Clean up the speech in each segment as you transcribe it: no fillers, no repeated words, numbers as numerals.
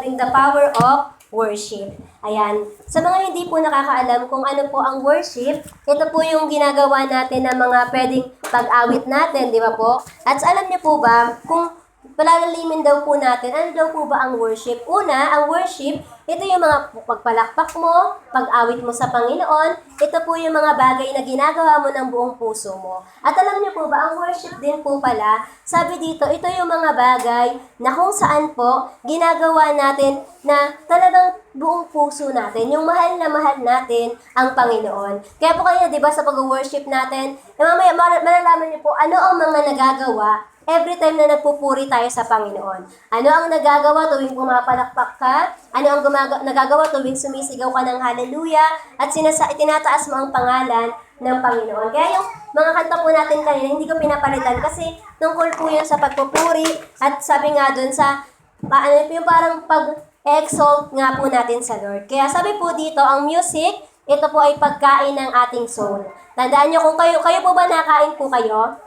having the power of worship. Ayan. Sa mga hindi po nakakaalam kung ano po ang worship, ito po yung ginagawa natin ng mga pwedeng pag-awit natin, di ba po? At alam niyo po ba, kung palalalimin daw po natin, ano daw po ba ang worship? Una, ang worship, ito yung mga pagpalakpak mo, pag-awit mo sa Panginoon, ito po yung mga bagay na ginagawa mo ng buong puso mo. At alam niyo po ba, ang worship din po pala, sabi dito, ito yung mga bagay na kung saan po ginagawa natin na talagang buong puso natin, yung mahal na mahal natin ang Panginoon. Kaya po kayo, di ba, sa pag-worship natin, mamaya malalaman niyo po ano ang mga nagagawa every time na nagpupuri tayo sa Panginoon. Ano ang nagagawa tuwing pumapalakpak ka? Ano ang nagagawa tuwing sumisigaw ka ng hallelujah? At tinataas mo ang pangalan ng Panginoon. Kaya yung mga kanta po natin kanina, hindi ko pinapalitan kasi tungkol po yun sa pagpupuri at sabi nga dun sa, yung parang pag-exalt nga po natin sa Lord. Kaya sabi po dito, ang music, ito po ay pagkain ng ating soul. Tandaan nyo, kung kayo po ba nakain po kayo?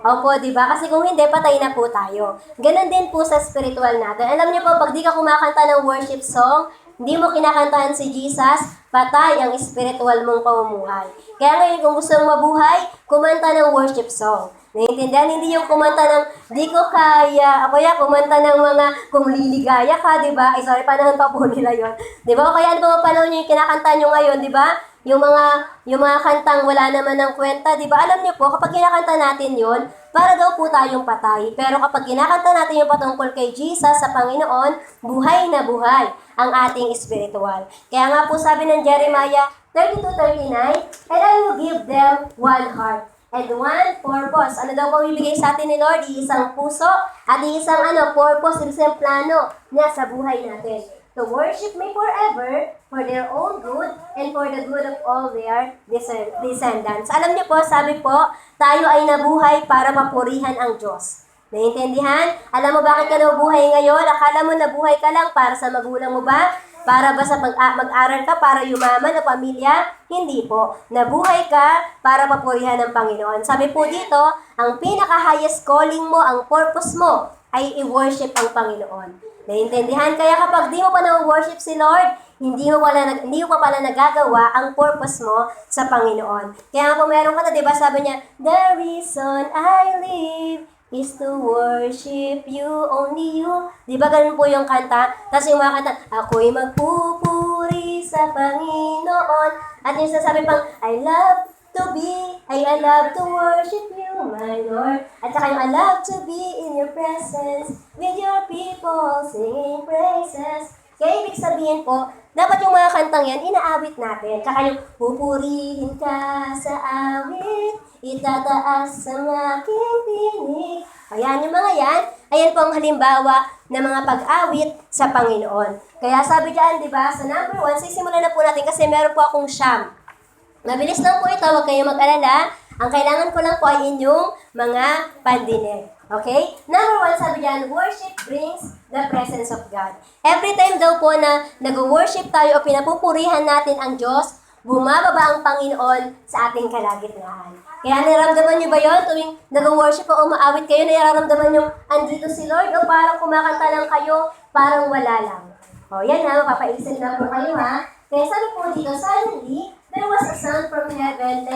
Opo, di ba? Kasi kung hindi, patay na po tayo. Ganon din po sa spiritual natin. Alam niyo po, pag di ka kumakanta ng worship song, hindi mo kinakantahan si Jesus, patay ang spiritual mong pamumuhay. Kaya ngayon, kung gusto mong mabuhay, kumanta ng worship song. Naiintindihan? Hindi yung kumanta ng, di ko kaya, o kaya kumanta ng mga, kung liligaya ka, di ba? Sorry, panahon pa po nila yun. Di ba? O kaya ano pa panahon nyo yung kinakanta nyo ngayon, di ba? Yung mga kantang wala naman ng kwenta, di ba? Alam niyo po, kapag kinakanta natin yun, para daw po tayong patay. Pero kapag kinakanta natin yung patungkol kay Jesus sa Panginoon, buhay na buhay ang ating spiritual. Kaya nga po sabi ng Jeremiah 32:39, and I will give them one heart and one purpose. Ano daw po ibigay sa atin ni Lord? Isang puso at isang purpose, isang plano niya sa buhay natin. To worship me forever for their own good and for the good of all their descendants. Alam niyo po, sabi po, tayo ay nabuhay para mapurihan ang Diyos. Naiintindihan? Alam mo bakit ka nabuhay ngayon? Akala mo nabuhay ka lang para sa magulang mo ba? Para ba sa mag-aral ka para yumaman o pamilya? Hindi po. Nabuhay ka para papurihan ng Panginoon. Sabi po dito, ang pinaka-highest calling mo, ang purpose mo, ay i-worship ang Panginoon. Naiintindihan? Kaya kapag di mo pa na-worship si Lord, hindi mo pa pala nagagawa ang purpose mo sa Panginoon. Kaya nga po meron ka na, di ba? Sabi niya, the reason I live is to worship you, only you. Di ba ganun po yung kanta? Tapos yung mga kanta, ako'y magpupuri sa Panginoon. At yung sasabi pang, I love to worship you, my Lord. At saka yung I love to be in your presence, with your people singing praises. Kaya ibig sabihin po, dapat yung mga kantang yan, inaawit natin. Tsaka yung pupurihin ka sa awit, itataas ang aking tinig. Ayan, yung mga yan, ayan po ang halimbawa ng mga pag-awit sa Panginoon. Kaya sabi dyan, di ba, sa number 1, sisimulan na po natin kasi meron po akong siyam. Mabilis lang po ito, huwag kayong mag-alala. Ang kailangan ko lang po ay inyong mga pandinig. Okay? Number 1, sabi dyan, worship brings the presence of God. Every time daw po na nag-worship tayo o pinapupurihan natin ang Diyos, bumababa ang Panginoon sa ating kalagitnaan. Kaya nararamdaman niyo ba yun? Tuwing nag-worship o umaawit kayo, nararamdaman niyo andito si Lord o parang kumakanta lang kayo, parang wala lang. O yan ha, mapapaisip na po kayo ha. Kaya sabi po dito, suddenly, there was a sound from heaven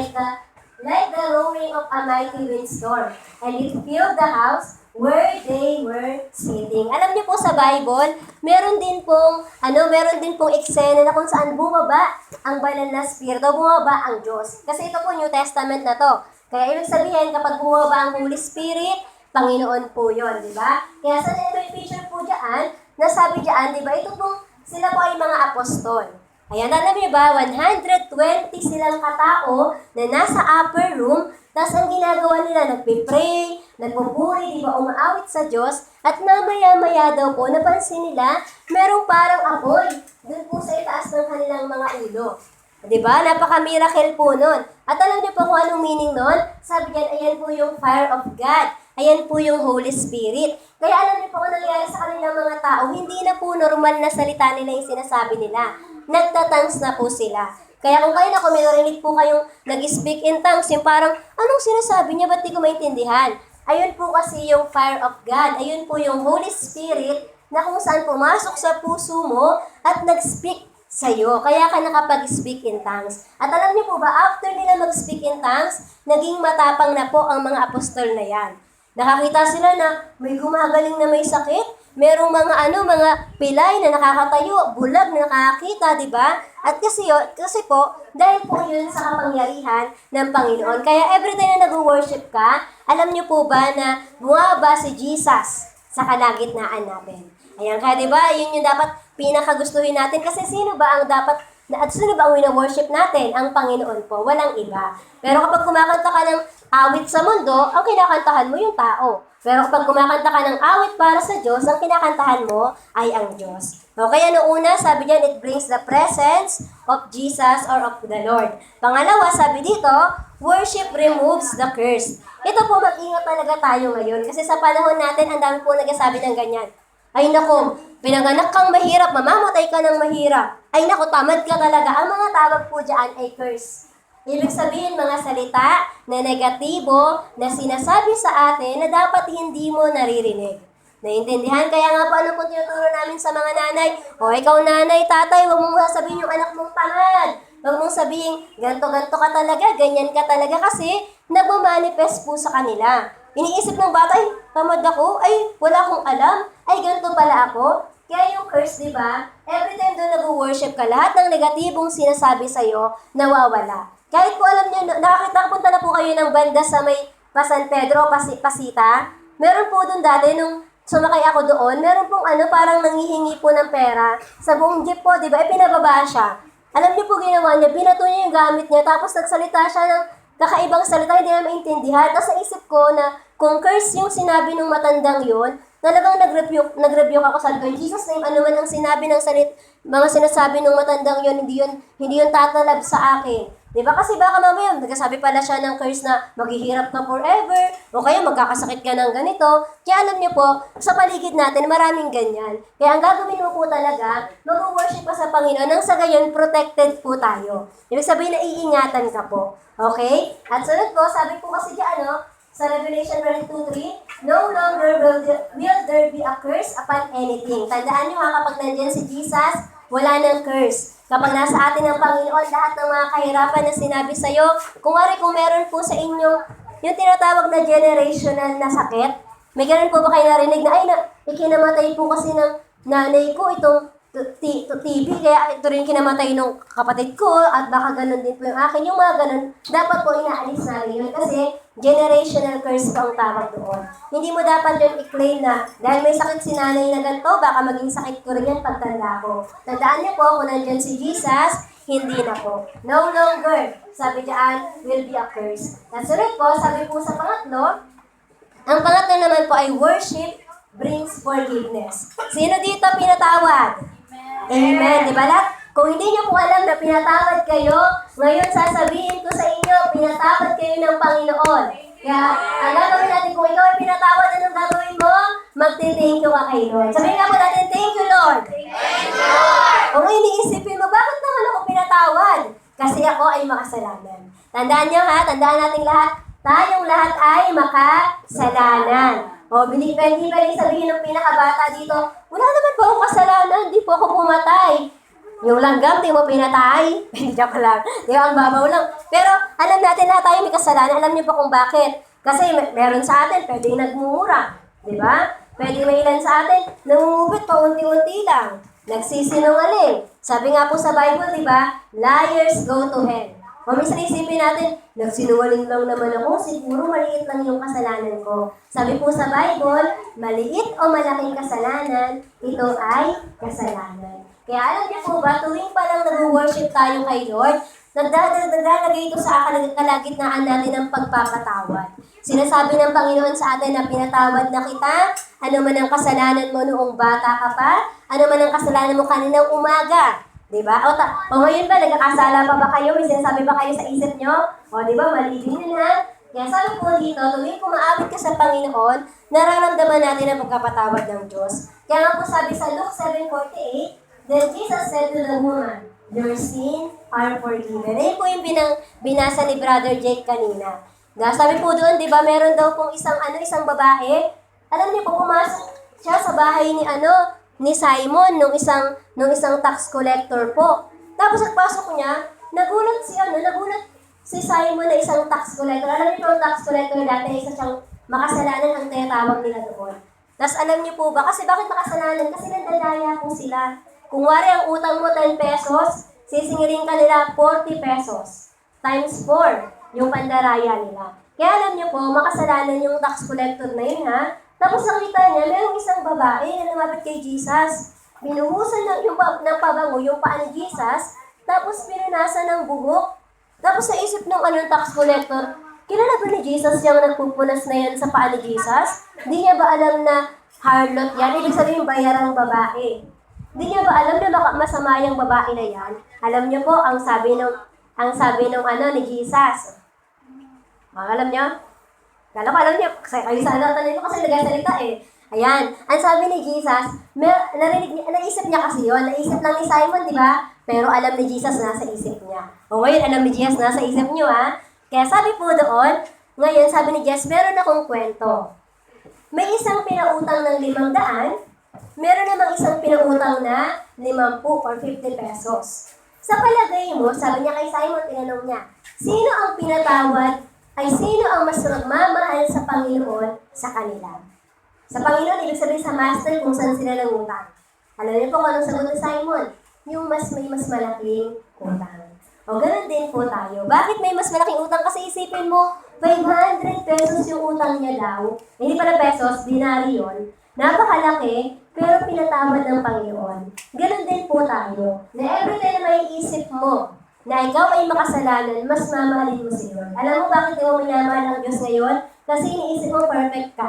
like the roaring of a mighty windstorm, and it filled the house where they were sitting. Alam niyo po sa Bible, meron din pong eksena na kung saan bumaba ang banal na spirito, bumaba ang Diyos. Kasi ito po New Testament na to. Kaya ibig sabihin, kapag bumaba ang Holy Spirit, Panginoon po yun, di ba? Kaya sa ito yung picture po dyan, nasabi dyan, di ba, ito pong sila po ay mga apostol. Ayan, alam niyo ba, 120 silang katao na nasa upper room, tapos ang ginagawa nila, nagpipray, nagpupuri, di ba, umaawit sa Diyos, at mamaya-maya daw po, napansin nila, merong parang apoy, dun po sa itaas ng kanilang mga ulo. Di ba? Napaka-miracle po nun. At alam niyo po kung anong meaning nun? Sabi niyan, ayan po yung fire of God. Ayan po yung Holy Spirit. Kaya alam niyo po kung nangyari sa kanilang mga tao, hindi na po normal na salita nila yung sinasabi nila. Nagtatangs na po sila. Kaya kung kayo may narinig po kayong nag-speak in tongues, yung parang, anong sinasabi niya? Ba't di ko maintindihan? Ayun po kasi yung fire of God. Ayun po yung Holy Spirit na kung saan pumasok sa puso mo at nag-speak sa'yo. Kaya ka nakapag-speak in tongues. At alam niyo po ba, after nila mag-speak in tongues, naging matapang na po ang mga apostol na yan. Nakakita sila na may gumagaling na may sakit, merong mga pilay na nakakatayo, bulag na nakakita, di ba? At kasi po, dahil po yun sa kapangyarihan ng Panginoon. Kaya every time na nag-worship ka, alam niyo po ba na bumaba si Jesus sa kalagitnaan natin. Ayan, kaya di ba, yun yung dapat pinakagustuhin natin. Kasi sino ba ang wina-worship natin? Ang Panginoon po, walang iba. Pero kapag kumakanta ka ng awit sa mundo, ang kinakantahan mo yung tao. Pero kapag kumakanta ka ng awit para sa Diyos, ang kinakantahan mo ay ang Diyos. O kaya noong una, sabi diyan, it brings the presence of Jesus or of the Lord. Pangalawa, sabi dito, worship removes the curse. Ito po, mag-ingat talaga tayo ngayon. Kasi sa panahon natin, ang dami po nagsasabi ng ganyan. Ay nako, pinanganak kang mahirap, mamamatay ka ng mahirap. Ay nako, tamad ka talaga. Ang mga tawag po dyan ay curse. Ibig sabihin, mga salita na negatibo na sinasabi sa atin na dapat hindi mo naririnig. Naintindihan? Kaya nga po ano po tinuturo namin sa mga nanay? O ikaw nanay, tatay, huwag mong sabihin yung anak mong tamad. Huwag mong sabihin, ganto-ganto ka talaga, ganyan ka talaga kasi nagmamanifest po sa kanila. Iniisip ng bata, ay, tamad ako, ay, wala akong alam, ay, ganto pala ako. Kaya yung curse, di ba? Every time doon nag-worship ka, lahat ng negatibong sinasabi sa'yo, nawawala. Kahit po alam niyo, nakapunta na po kayo ng banda sa may San Pedro, Pasita. Meron po doon dati, nung sumakay ako doon, meron pong parang nanghihingi po ng pera. Sa buong jeep po, di ba, pinababa siya. Alam niyo po ginawa niya, binato niya yung gamit niya, tapos nagsalita siya ng kakaibang salita, hindi na maintindihan. Tapos naisip ko na kung curse yung sinabi ng matandang yun, talagang nag-rebuke ako sa in Jesus' name, ano man ang sinabi ng mga sinasabi ng matandang yun, hindi yun tatalab sa akin. Diba? Kasi baka mamaya, nagsasabi pala siya ng curse na maghihirap ka forever, o kaya magkakasakit ka ng ganito. Kaya alam niyo po, sa paligid natin, maraming ganyan. Kaya ang gagawin mo po talaga, mag-worship ka sa Panginoon, nang sa gayon, protected po tayo. Ibig sabihin na iingatan ka po. Okay? At sunod po, sabi po kasi dyan, sa Revelation 22:3, no longer will there be a curse upon anything. Tandaan niyo kapag nandiyan si Jesus, wala nang curse. Kapag nasa atin ng Panginoon, lahat ng mga kahirapan na sinabi sa'yo, kung meron po sa inyo yung tinatawag na generational na sakit, may ganun po ba kayo narinig na, ikinamatay po kasi ng nanay ko itong TB, kaya ito rin kinamatay ng kapatid ko, at baka ganun din po yung akin. Yung mga ganun, dapat po inaalis natin yun kasi generational curse po ang tawag doon. Hindi mo dapat yun i-claim na dahil may sakit si nanay na ganito, baka maging sakit ko rin yan pagtanda ko. Tandaan niyo po, kung nandyan si Jesus, hindi na po. No longer, sabi diyan, will be a curse. Nasunod po, sabi po sa pangatlo, ang pangatlo naman po ay worship brings forgiveness. Sino dito pinatawad? Amen. Diba lahat? Kung hindi niyo po alam na pinatawad kayo, ngayon sasabihin ko sa inyo, pinatawad kayo ng Panginoon. Kaya, ang gagawin natin, kung ikaw ay pinatawad, anong gagawin mo? Magti-thank you ka kay Lord. Sabihin nga po natin, thank you, Lord. Thank you, Lord. Kung iniisipin mo, bakit naman ako pinatawad? Kasi ako ay makasalanan. Tandaan niyo ha, tandaan natin lahat, tayong lahat ay makasalanan. O, hindi pa rin sabihin ng pinakabata dito, wala naman po akong kasalanan, hindi po ako pumatay. Yung langgam, di mo pinatay. Hindi ka pala. Di ba, ang babaw lang. Pero, alam natin lahat tayo may kasalanan. Alam niyo pa kung bakit. Kasi meron sa atin, pwedeng nagmumura. Di ba? Pwedeng may ilan sa atin, nangungubit pa unti-unti lang. Nagsisinungaling. Sabi nga po sa Bible, di ba? Liars go to hell. O minsan isipin natin, nagsinungaling lang naman ako, siguro maliit lang yung kasalanan ko. Sabi po sa Bible, maliit o malaking kasalanan, ito ay kasalanan. Kaya alam niyo po ba, tuwing pa lang nag-worship tayo kay Lord, nagdadagay ito sa kalagitnaan natin ng pagpapatawad. Sinasabi ng Panginoon sa atin na pinatawad na kita, ano man ang kasalanan mo noong bata ka pa, ano man ang kasalanan mo kaninang umaga. Diba? O ngayon ba, nagkakasala pa ba kayo? May sinasabi ba kayo sa isip nyo? O diba, mali din yun ha? Kaya sabi po dito, tuwing kumaabot ka sa Panginoon, nararamdaman natin ang pagkapatawad ng Diyos. Kaya nga po sabi sa Luke 7:48, then Jesus said to the woman, your sins are forgiven. Ayun po yung binasa ni Brother Jake kanina. Sabi po doon, di ba, meron daw pong isang babae. Alam niyo po, pumasok siya sa bahay ni Simon, nung isang tax collector po. Tapos pagpasok niya, nagulat si Simon na isang tax collector. Alam niyo po, ang tax collector dati, isa siyang makasalanan ang tinatawag nila doon. Tapos alam niyo po ba, kasi bakit makasalanan? Kasi nandadaya po sila. Kung wari ang utang mo 10 pesos, sisingilin ka nila 40 pesos. Times 4, yung pandaraya nila. Kaya alam niyo po, makasalanan yung tax collector na yun ha. Tapos nakita niya, mayroong isang babae na lumapit kay Jesus. Binuhusan ng pabango yung paa ni Jesus, tapos pinunasan ng buhok. Tapos sa isip ng tax collector, kilala ba ni Jesus yung nagpupunas na yan sa paa ni Jesus? Di niya ba alam na harlot yan? Ibig sabihin bayarang babae. Di niya ba alam na baka masama yung babae na yan? Alam niyo po, ang sabi ng ni Jesus. Alam niyo? Kala ko alam niyo, kasi kayo sana tanong ko kasi nagsasalita eh. Ayan, ang sabi ni Jesus, naisip niya kasi yun. Naisip lang ni Simon, di ba? Pero alam ni Jesus nasa isip niya. O ngayon, alam ni Jesus nasa isip niyo ha. Kaya sabi po doon, ngayon sabi ni Jesus, meron akong kwento. May isang pinautang ng 500, meron namang isang pinautang na 50 or 50 pesos. Sa palagay mo, sabi niya kay Simon, tinanong niya, sino ang pinatawad ay sino ang mas nagmamahal sa Panginoon sa kanila? Sa Panginoon, ibig sabihin sa master kung saan sila nangutang. Alam niyo po kung anong sagot ni Simon? Yung may mas malaking utang. O ganun din po tayo. Bakit may mas malaking utang? Kasi isipin mo, 500 pesos yung utang niya daw. Hindi pala pesos, dinari yun. Napakalaki, pero pinatamad ng Panginoon. Ganun din po tayo. Na every time na maiisip mo na ikaw ay makasalanan, mas mamahalin mo si Lord. Alam mo bakit di mo minamahal ang Diyos ngayon? Kasi iniisip mo perfect ka.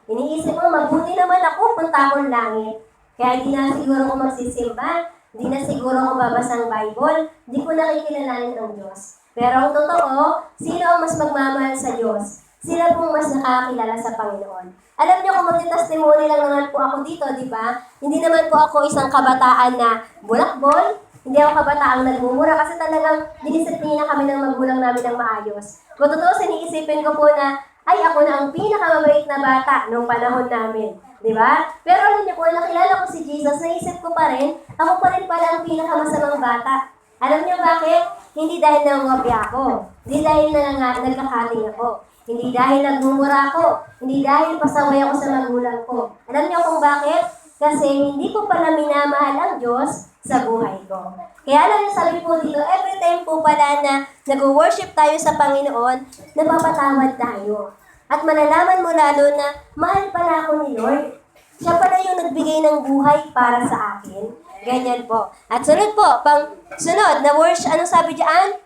Iniisip mo, mabuti naman ako, punta akong langit. Kaya di na siguro ko magsisimba, di na siguro ko babasa ang Bible, di ko nakikilalanin ang Diyos. Pero ang totoo, sino ang mas magmamahal sa Diyos? Sila pong mas nakakilala sa Panginoon. Alam niyo kung magti-testimony lang naman po ako dito, di ba? Hindi naman po ako isang kabataan na bulakbol, hindi ako kabataang nagmumura kasi talagang dinisiplina kami ng magulang namin ng maayos. Kung totoo, siniisipin ko po na, ay ako na ang pinakamabait na bata noong panahon namin. Di ba? Pero alam niyo po, nakilala ko si Jesus, naisip ko pa rin, ako pa rin pala ang pinakamasamang bata. Alam niyo bakit? Hindi dahil nangungopya ako. Hindi dahil nagkakating ako. Hindi dahil nagmumura ako. Hindi dahil pasaway ako sa magulang ko. Alam niyo kung bakit? Kasi hindi ko pala minamahal ang Diyos sa buhay ko. Kaya alam niyo, sabi po dito, every time po pala na nag-worship tayo sa Panginoon, napapatawad tayo. At malalaman mo lalo na mahal pala ako ni Lord. Siya pala yung nagbigay ng buhay para sa akin. Ganyan po. At sunod po, sunod na worship, ano sabi diyan?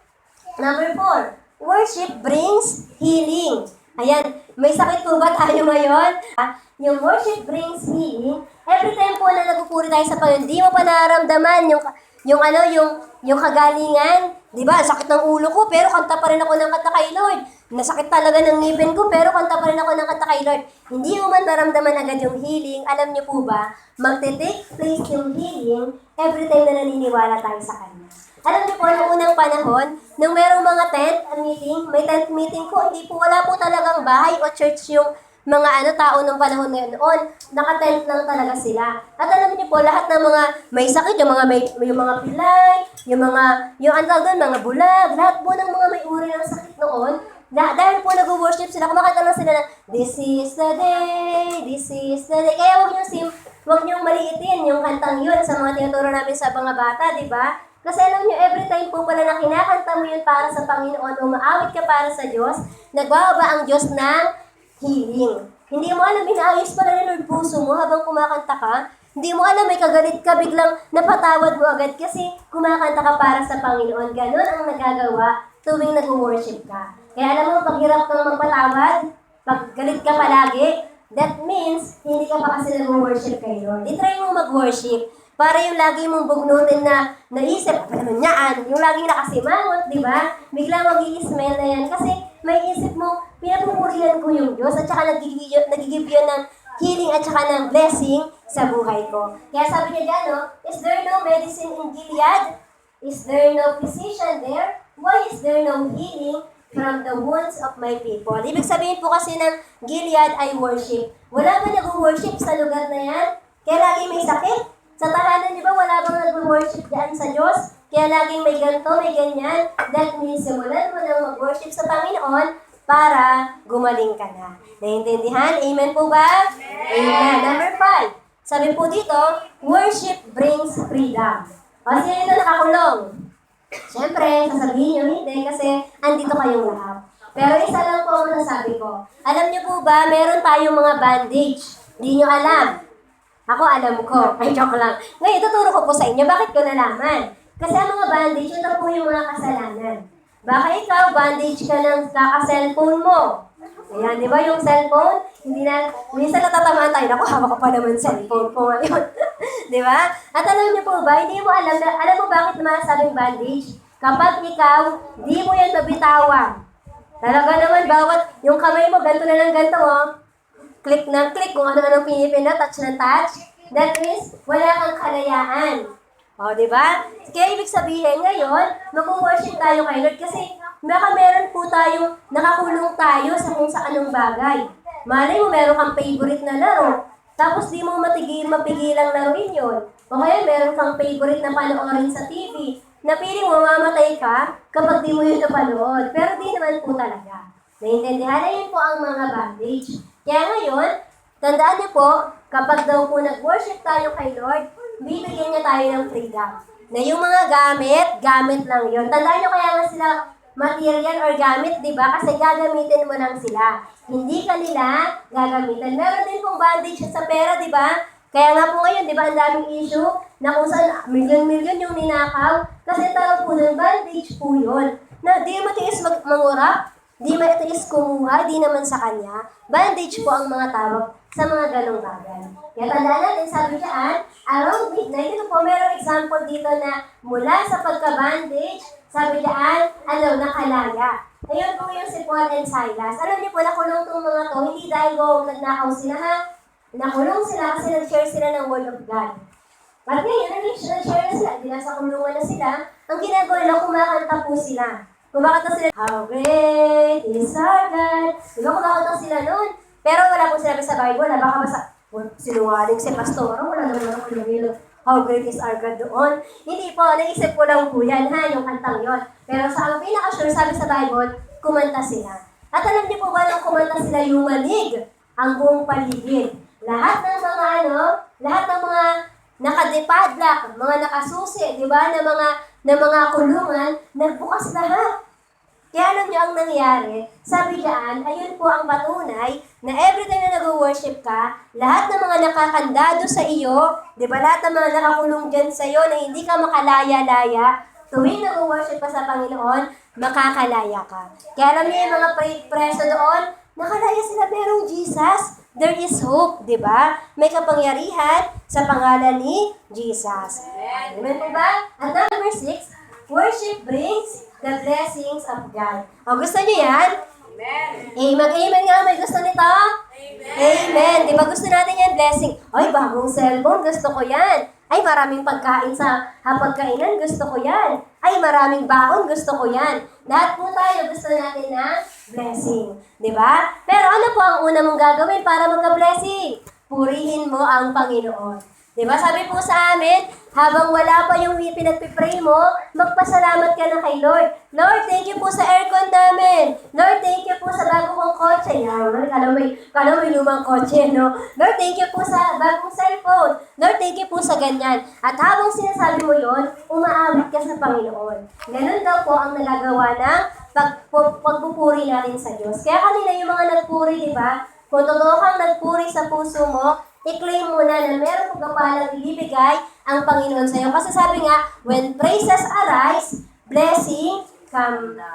Number 4, worship brings healing. Ayan, may sakit po ba tayo ngayon? Yung worship brings healing. Every time po na nagpupuri tayo sa Panginoon, di mo pa nararamdaman yung kagalingan. Di ba? Sakit ng ulo ko, pero kanta pa rin ako ng kanta kay Lord. Nasakit talaga ng ngipin ko, pero kanta pa rin ako ng kanta kay Lord. Hindi mo man naramdaman agad yung healing. Alam niyo po ba, magte-take place yung healing every time na naniniwala tayo sa Kanya. Alam niyo po, noong unang panahon, nung merong mga tent meeting, may tent meeting po, hindi po, wala po talagang bahay o church yung mga tao ng panahon ngayon noon, naka-tent lang talaga sila. At alam niyo po, lahat ng mga may sakit, yung mga pilay, mga bulag, lahat po ng mga may uri ng sakit noon, dahil po nag-worship sila, kumakanta lang sila na, this is the day, this is the day. Kaya huwag niyong maliitin yung kantang yun sa mga tinuturo namin sa mga bata, di ba? Kasi alam niyo, every time po pala na kinakanta mo yun para sa Panginoon, umaawit ka para sa Diyos, nagbababa ang Diyos ng healing. Hindi mo alam, inaayos pala ni Lord puso mo habang kumakanta ka. Hindi mo alam, may kagalit ka, biglang napatawad mo agad kasi kumakanta ka para sa Panginoon. Ganon ang nagagawa tuwing nag-worship ka. Kaya alam mo, pag hirap kang magpatawad, pag galit ka palagi, that means hindi ka pa kasi nag-worship kay Lord. I-try mo mag-worship para yung lagi mong bugnutin na naisip, apa naman yaan, yung laging nakasimangot, di ba? Biglang mag-i-smell na yan kasi may isip mo, pinapupurihan ko yung Diyos at saka nagigib yun ng healing at saka ng blessing sa buhay ko. Kaya sabi niya dyan, is there no medicine in Gilead? Is there no physician there? Why is there no healing from the wounds of my people? Ibig sabihin po kasi ng Gilead ay worship. Wala ba nag-worship sa lugar na yan? Kaya lagi may sakit. Sa tahanan, di ba, wala bang nag-worship dyan sa Diyos? Kaya laging may ganito, may ganyan. That means, simulan mo na mag-worship sa Panginoon para gumaling ka na. Naiintindihan? Amen po ba? Amen. Number 5. Sabi po dito, worship brings freedom. O sino ito nakakulong? Siyempre, sasabihin nyo, hindi, kasi andito kayong lahat. Pero isa lang po ang masasabi ko. Alam niyo po ba, meron tayong mga bandage. Hindi nyo alam. Ako alam ko. Ay, joke lang. Ngayon, tuturo ko po sa inyo. Bakit ko nalaman? Kasi ang mga bandage, ito po yung mga kasalanan. Baka ikaw, bandage ka ng kaka-cellphone mo. Ayan, di ba yung cellphone? Hindi na, minsan natatamaan tayo. Naku, hawak ko pa naman cellphone ko ngayon. Di ba? At alam niyo po ba, hindi mo alam mo bakit masabing bandage? Kapag ikaw, di mo yan mabitawan. Talaga naman, bawat yung kamay mo, ganito na lang ganito, oh. Click ng click, kung ano-anong pinipin touch na touch. That means, wala kang kalayaan. O, di ba? Kaya ibig sabihin, ngayon, mag-worship tayo kay Lord kasi baka meron po tayong nakakulong tayo sa kung sa anong bagay. Malay mo, meron kang favorite na laro. Tapos di mo mapigilang laruin yun. O kaya meron kang favorite na panoorin sa TV. Na piling mo mamamatay ka kapag di mo yun napanood. Pero di naman po talaga. Naintindihan na yun po ang mga bandage. Kaya ngayon, tandaan niyo po, kapag daw po nag-worship tayo kay Lord, bibigyan niya tayo ng freedom. Na yung mga gamit lang yun. Tandaan niyo kaya nga sila material or gamit, di ba? Kasi gagamitin mo lang sila. Hindi ka nila gagamitin. Meron din pong bandage sa pera, di ba? Kaya nga po ngayon, di ba, ang daming issue na kung saan milyon-milyon yung ninakaw. Kasi tawag po ng bandage po yun. Na di matiis mangurap, di matiis kumuha, di naman sa kanya. Bandage po ang mga tawag sa mga ganong bagay. Kaya tandaan natin, sabi dyan, around midnight, ito po, merong example dito na mula sa pagka-bandage, sabi dyan, nakalaya. Ayun po yung si Paul and Silas. Alam niyo po, nakulong itong mga to, hindi dahil nagnakaw sila ha. Nakulong sila kasi nag-share sila ng Word of God. At ngayon, nag-share na sila, hindi nasa kulungan na sila. Ang ginagawa nila, kumakanta po sila. Kumakanta sila, how great is our God. Diba kumakanta sila noon? Pero wala po sinabi sa Bible, baka basta, sinungaling si Pastor, wala naman ako lumilog. How great is our God doon. Hindi po, naisip ko lang po yan, yung kantang yon. Pero sa ang pinaka-sure, sabi sa Bible, kumanta sila. At alam niyo po ba nung kumanta sila yung manig, ang buong paligid. Lahat ng mga nakadipadlak, mga nakasusi, di ba, na mga kulungan, nagbukas lahat. Kaya alam niyo ang nangyari, sabi diyan, ayun po ang patunay na every time na nag-worship ka, lahat ng mga nakakandado sa iyo, di ba, lahat ng mga nakakulong dyan sa iyo na hindi ka makalaya-laya, tuwing nag-worship ka sa Panginoon, makakalaya ka. Kaya alam niyo yung mga preso doon, nakalaya sila, merong Jesus. There is hope, di ba? May kapangyarihan sa pangalan ni Jesus. Amen po ba? At number 6, worship brings the blessings of God. O, gusto niyo yan? Amen. Mag-amen nga, may gusto nito? Amen. Di ba gusto natin yan, blessing? Ay, bagong cellphone, gusto ko yan. Ay, maraming pagkain sa hapagkainan, gusto ko yan. Ay, maraming baon, gusto ko yan. Lahat po tayo gusto natin na blessing. Di ba? Pero ano po ang una mong gagawin para magka-blessing? Purihin mo ang Panginoon. Di ba? Sabi po sa amin, habang wala pa yung pinagpipray mo, magpasalamat ka na kay Lord. Lord, thank you po sa aircon namin. Lord, thank you po sa bago kong kotse. Kala may lumang kotse, no? Lord, thank you po sa bagong cellphone. Lord, thank you po sa ganyan. At habang sinasabi mo yon, umaawit ka sa Panginoon. Ganun daw po ang nagagawa ng pagpupuri natin sa Diyos. Kaya kanina yung mga nagpuri, di ba? Kung totoo kang nagpuri sa puso mo, i-claim mo na meron pagpapalang ibibigay ang Panginoon sa iyo. Kasi sabi nga, when praises arise, blessing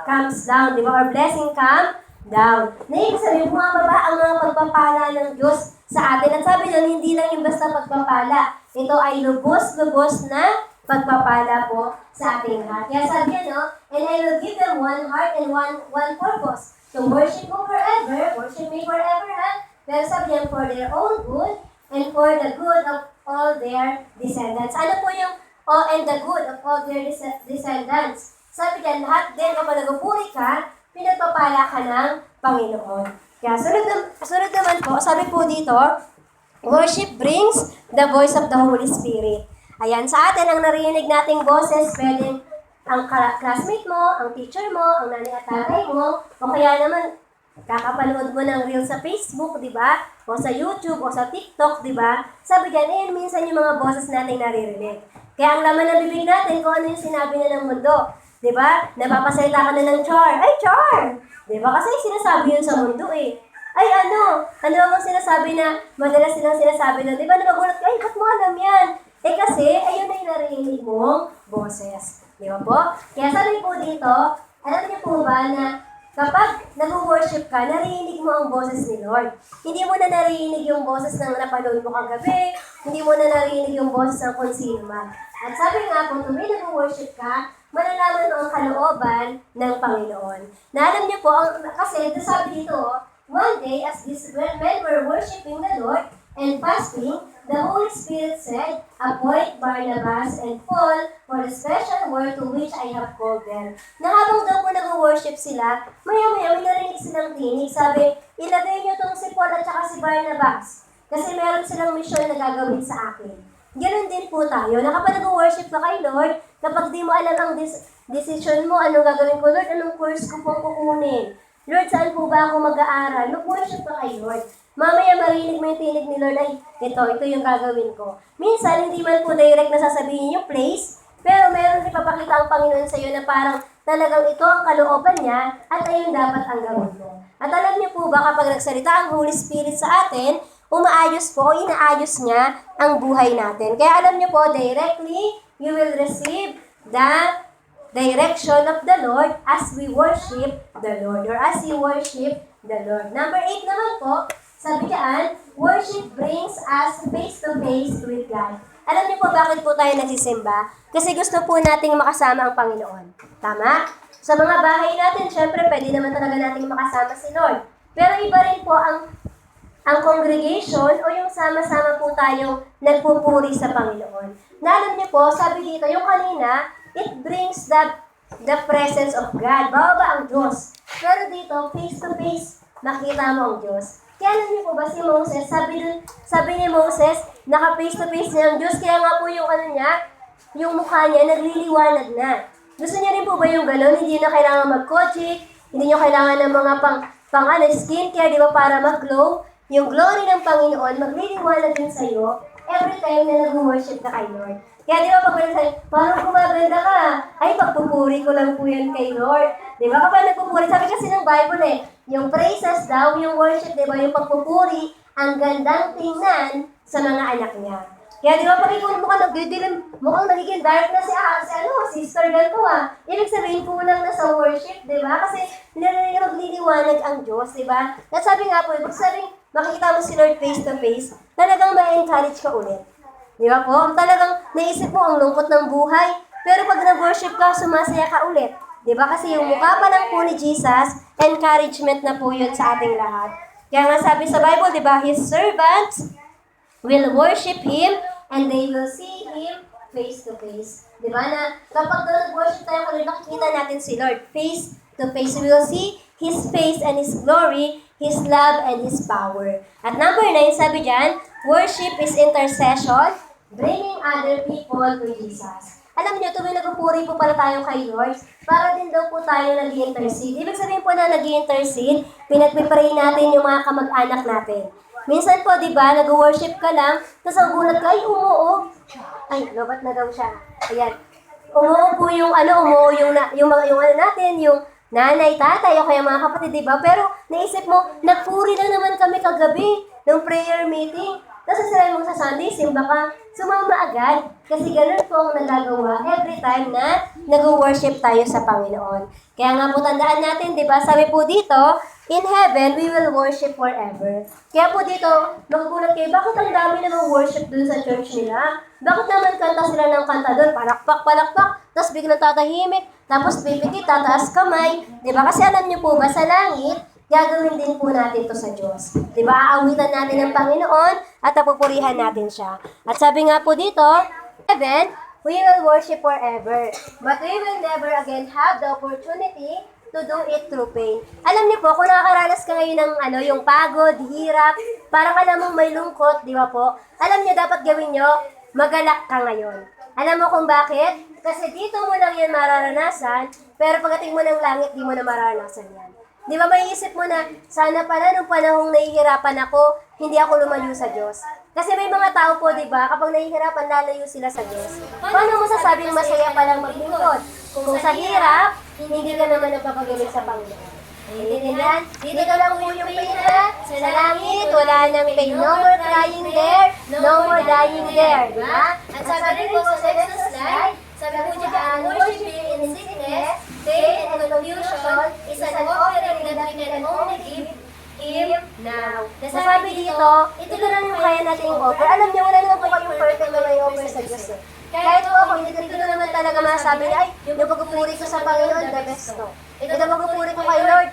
comes down. Di ba? Or blessing come down. Na ibig sabihin, bumababa ang mga pagpapala ng Diyos sa atin. At sabi doon, hindi lang yung basta pagpapala. Ito ay lubos-lubos na pagpapala po sa ating lahat. Kaya sabi niya, no? And I will give them one heart and one purpose. To worship mo forever, worship me forever, ha? Pero sabi niya, for their own good, and for the good of all their descendants. Ano po yung and the good of all their descendants? Sabi diyan, lahat din kapag nagpupuri ka, pinagpapala ka ng Panginoon. Kaya sunod naman po, sabi po dito, Worship brings the voice of the Holy Spirit. Ayan, sa atin, ang narinig nating boses, pwedeng ang classmate mo, ang teacher mo, ang nanay at tatay mo, o kaya naman, kakapanood mo ng reel sa Facebook, di ba? O sa YouTube, o sa TikTok, di ba? Sabi dyan, minsan yung mga boses natin naririnig. Kaya ang laman ng bibig natin, kung ano yung sinabi na ng mundo. Di ba? Napapasalita ka na ng char. Ay, char! Di ba? Kasi sinasabi yun sa mundo eh. Ay, ano bang sinasabi na, madalas silang sinasabi na, di ba nagugulat ka, ay, ba't mo alam yan? Eh kasi, ayun na yung narinig mong boses. Di ba po? Kaya sabi po dito, alam niyo po ba na kapag nag-worship ka, narinig mo ang boses ni Lord. Hindi mo na narinig yung boses ng napanood mo kagabi, hindi mo na narinig yung boses ng kung sino man. At sabi nga po, tuwing nag-worship ka, malalaman mo ang kalooban ng Panginoon. Na alam niyo po, kasi sabi dito, one day, as these men were worshiping the Lord and fasting, the Holy Spirit said, appoint Barnabas and Paul for the special work to which I have called them. Na habang daw po nag-worship sila, maya-maya may narinig silang tinig. Sabi, ilagay niyo tong si Paul at saka si Barnabas. Kasi meron silang mission na gagawin sa akin. Ganon din po tayo. Na kapag nag-worship ka kay Lord, kapag di mo alam ang decision mo, anong gagawin ko, Lord, anong course ko pong kukunin? Lord, saan po ba ako mag-aaral? Mag-worship ka kay Lord. Mamaya marinig mo yung tinig ni Lord, ay, ito yung gagawin ko. Minsan, hindi man po direct na sasabihin yung place, pero meron ipapakita ang Panginoon sa iyo na parang talagang ito ang kalooban niya at ayun dapat ang gawin mo. At alam niyo po ba kapag nagsalita ang Holy Spirit sa atin, umaayos po, inaayos niya ang buhay natin. Kaya alam niyo po, directly, you will receive the direction of the Lord as we worship the Lord or as you worship the Lord. Number 8 naman po, sabi diyan, worship brings us face-to-face with God. Alam niyo po bakit po tayo nagsisimba? Kasi gusto po nating makasama ang Panginoon. Tama? Sa mga bahay natin, syempre, pwede naman talaga nating makasama si Lord. Pero iba rin po ang congregation o yung sama-sama po tayong nagpupuri sa Panginoon. Na alam niyo po, sabi dito, yung kanina, it brings the presence of God. Baba ang Diyos. Pero dito, face-to-face, makita mo ang Diyos. Kaya alam niyo po ba si Moses, sabi ni Moses, naka-face-to-face niya ang Diyos, kaya nga po yung yung mukha niya, nagliliwanag na. Gusto niya rin po ba yung gano'n? Hindi na kailangan mag-kojic, hindi niyo kailangan ng mga skincare, di ba, para mag-glow. Yung glory ng Panginoon, magliliwanag din sa'yo every time na nag-worship ka kay Lord. Kaya di ba pag sa'yo, parang gumaganda ka, ay pagpupuri ko lang po yan kay Lord. Di ba kapag nagpupuri, sabi kasi ng Bible yung praises daw, yung worship, di ba, yung pagpupuri, ang gandang tingnan sa mga anak niya. Kaya di ba pag ikaw mukhang nagdidilim, mukhang nagiging dark na sister ganito Ibig sabihin po lang nasa worship, di ba? Kasi nagliliwanag ang Diyos, di ba? At sabi nga po, ibig sabihin, makikita mo si Lord face to face, talagang ma-encourage ka ulit. Di ba po? Talagang naisip mo ang lungkot ng buhay, pero pag nag-worship ka, sumasaya ka ulit. Di ba? Kasi yung mukha pa lang po ni Jesus, encouragement na po yun sa ating lahat. Kaya nga sabi sa Bible, di ba, His servants will worship Him and they will see Him face to face. Di ba na kapag nag-worship tayo, nakikita natin si Lord face to face. We will see His face and His glory, His love and His power. At number 9, sabi dyan, worship is intercession, bringing other people to Jesus. Alam niyo, tuwing nagpupuri po pala tayo kay Lord, para din daw po tayo nag-intercede. Ibig sabihin po na nag-intercede, pinagpipray natin yung mga kamag-anak natin. Minsan po, di ba, nag-worship ka lang, tapos ang gulat ka, ay, umuo. Ay, lobat na daw siya. Ayan. Umuo po yung natin, yung nanay, tatay, o kaya mga kapatid, di ba? Pero naisip mo, nagpuri na naman kami kagabi ng prayer meeting. Tapos sasabihin mo sa Sunday, simba ka, sumama agad. Kasi ganun po ang nagagawa every time na nag-worship tayo sa Panginoon. Kaya nga po tandaan natin, di ba? Sabi po dito, in heaven, we will worship forever. Kaya po dito, magugulat kayo, bakit ang dami na worship dun sa church nila? Bakit naman kanta sila ng kanta dun? Palakpak, tapos biglang tatahimik, tapos pipikit, tataas kamay. Di ba? Kasi alam niyo po ba, sa langit, gagawin din po natin to sa Diyos. Diba? Aawitan natin ang Panginoon at napupurihan natin siya. At sabi nga po dito, heaven, we will worship forever. But we will never again have the opportunity to do it through pain. Alam niyo po, kung nakakaranas ka ngayon ng yung pagod, hirap, parang alam mong may lungkot, di ba po? Alam niyo, dapat gawin niyo, magalak ka ngayon. Alam mo kung bakit? Kasi dito mo lang yan mararanasan, pero pagdating mo ng langit, di mo na mararanasan yan. Di ba maiisip mo na, sana pala nung panahong nahihirapan ako, hindi ako lumayo sa Diyos. Kasi may mga tao po, di ba, kapag nahihirapan, lalayo sila sa Diyos. Paano mo sasabing masaya palang maglingkod? Kung sa hirap, hindi ka naman napapagaling sa Panginoon. Naiintindihan? Dito lang po yung pain na, sa langit, wala nang pain. No more crying there, no more dying there. Di ba? At sabi po sa next slide, sabi po dyan, worshiping in sickness, pain, and confusion is an offering that we can only give Him now. Nasabi dito, ito lang yung kaya natin i-offer. Alam niyo, wala naman po kayong perfect na may offer sa Diyos eh. Kahit po ako, hindi ko naman talaga masasabi na, ay, yung pagpupuri ko sa Panginoon, the best to. Ito na pagpupuri ko kay Lord,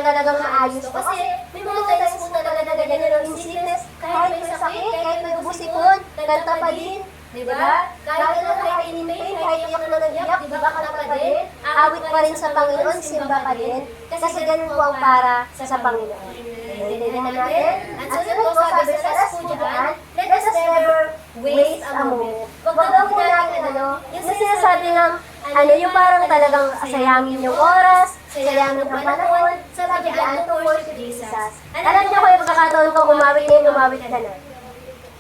talagang maayos to. Kasi may mga times po talaga na ganyan, in sickness, kahit may sakit, kahit may ubusipon, kanta pa din. Diba? Kahit kahit in pain, kahit iyak na nag-iyak, diba kanta pa din, awit pa rin sa Panginoon, simba pa din, kasi ganun po ang para sa Panginoon. Naiintindihan natin? At sunod po, sabi sa last po dyan, let us never waste a moment. Wag po natin, yung sinasabi ng, yung parang talagang sayangin yung oras, sayangin ang panahon, sabi dyan, to worship Jesus. Alam niyo ko yung pagkakataon kong umawit ka na.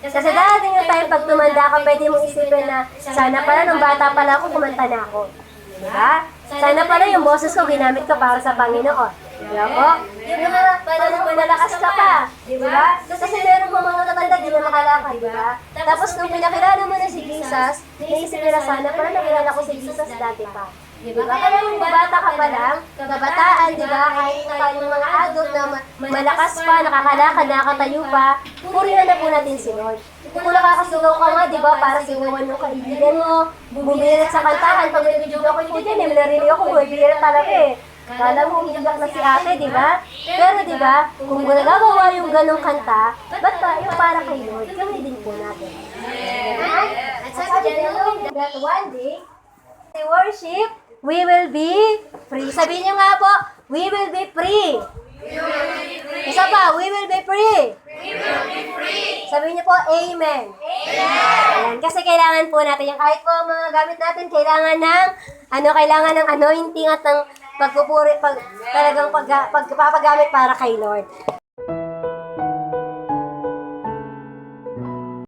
Kasi darating yung time, pag tumanda ka, pwede mong isipin na, sana pala nung bata pala ako, kumanta na ako. Diba? Sana pala yung boses ko, ginamit ko para sa Panginoon. Diba po? Yung mga panahon malakas ka pa. Diba? Kasi meron mga tatanda, di na makalakad, diba? Tapos nung pinakilala mo na si Jesus, naisip nila sana pala nakilala ko si Jesus dati pa. Diba? Kaya nung bata ka pa lang, kabataan, diba? Kahit na tayong mga adult na malakas pa, nakakalakad, nakakatayo pa, purihan na po natin si Lord. Kung nakakasigaw ka nga, diba? Para sigawan yung kaibigan mo, bumirat sa kantahan, pag may video ako po dyan, narinig ako, bumirat talaga eh. Kala mo, umiiyak na si ate, diba? Pero diba, kung nagagawa yung ganong kanta, ba't ba yung para kay Lord? Gawin din po natin. At sabi dyan, that one day, we worship, we will be free. Sabihin niyo nga po, we will be free. We will be free. Isa pa, we will be free. We will be free. Sabihin niyo po, amen. Amen. Kasi kailangan po natin yung kahit po mga gamit natin, kailangan ng anointing at ng talagang pagpapagamit para kay Lord.